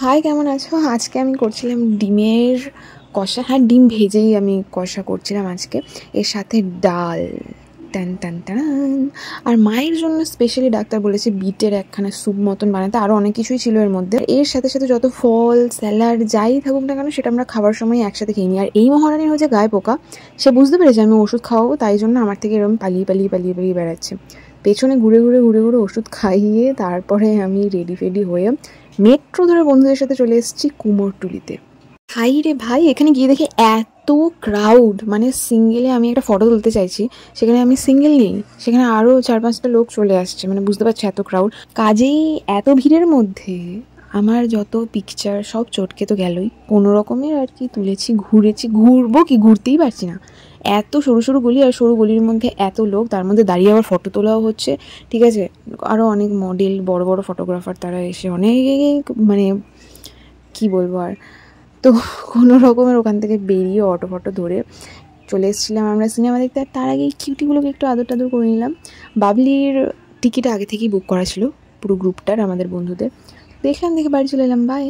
High, কেমন আছো? আজকে আমি করছিলাম ডিমের কষা। হ্যাঁ, ডিম ভেজেই আমি কষা করছিলাম আজকে। এর সাথে ডাল, টান টান টান। আর মায়ের জন্য স্পেশালি ডাক্তার বলেছে বিটের একখানা স্যুপ মতন বানাতে। আরও অনেক কিছুই ছিল এর মধ্যে। এর সাথে সাথে যত ফল, স্যালাড যাই থাকুক না কেন সেটা আমরা খাবার সময় একসাথে খেয়ে নিই। আর এই মহারানীর হচ্ছে গায়ে পোকা। সে বুঝতে পেরেছে আমি ওষুধ খাওয়াবো, তাই জন্য আমার থেকে এরকম পালিয়ে পালিয়ে পালিয়ে পালিয়ে বেড়াচ্ছে। পেছনে ঘুরে ঘুরে ঘুরে ঘুরে ওষুধ খাইয়ে তারপরে আমি রেডি ফেডি হয়ে মেট্রো ধরে বন্ধুদের সাথে চলে এসেছি কুমোরটুলিতে। ভাই রে ভাই, এখানে গিয়ে দেখি এত ক্রাউড, মানে সিঙ্গেলে আমি একটা ফটো তুলতে চাইছি, সেখানে আমি সিঙ্গেল নেই, সেখানে আরও 4-5টা লোক চলে আসছে। মানে বুঝতে পারছি এত ক্রাউড। কাজেই এত ভিড়ের মধ্যে আমার যত পিকচার সব চটকে তো গেলই। কোনো রকমের আর কি তুলেছি, ঘুরেছি, ঘুরবো কি, ঘুরতেই পারছি না। এত সরু সরু গলি, আর সরু গলির মধ্যে এত লোক, তার মধ্যে দাঁড়িয়ে আবার ফটো তোলাও হচ্ছে। ঠিক আছে, আরও অনেক মডেল, বড় বড় ফটোগ্রাফার তারা এসে অনেক, মানে কি বলবো আর। তো কোনো রকমের ওখান থেকে বেরিয়ে অটো ফটো ধরে চলে এসেছিলাম আমরা সিনেমা দেখতে। আর তার আগে কিউটিগুলোকে একটু আদর টাদর করে নিলাম। বাবলির টিকিট আগে থেকেই বুক করা ছিল, পুরো গ্রুপটার, আমাদের বন্ধুদের। দেখলাম, দেখে বাড়ি চলে এলাম। বাই।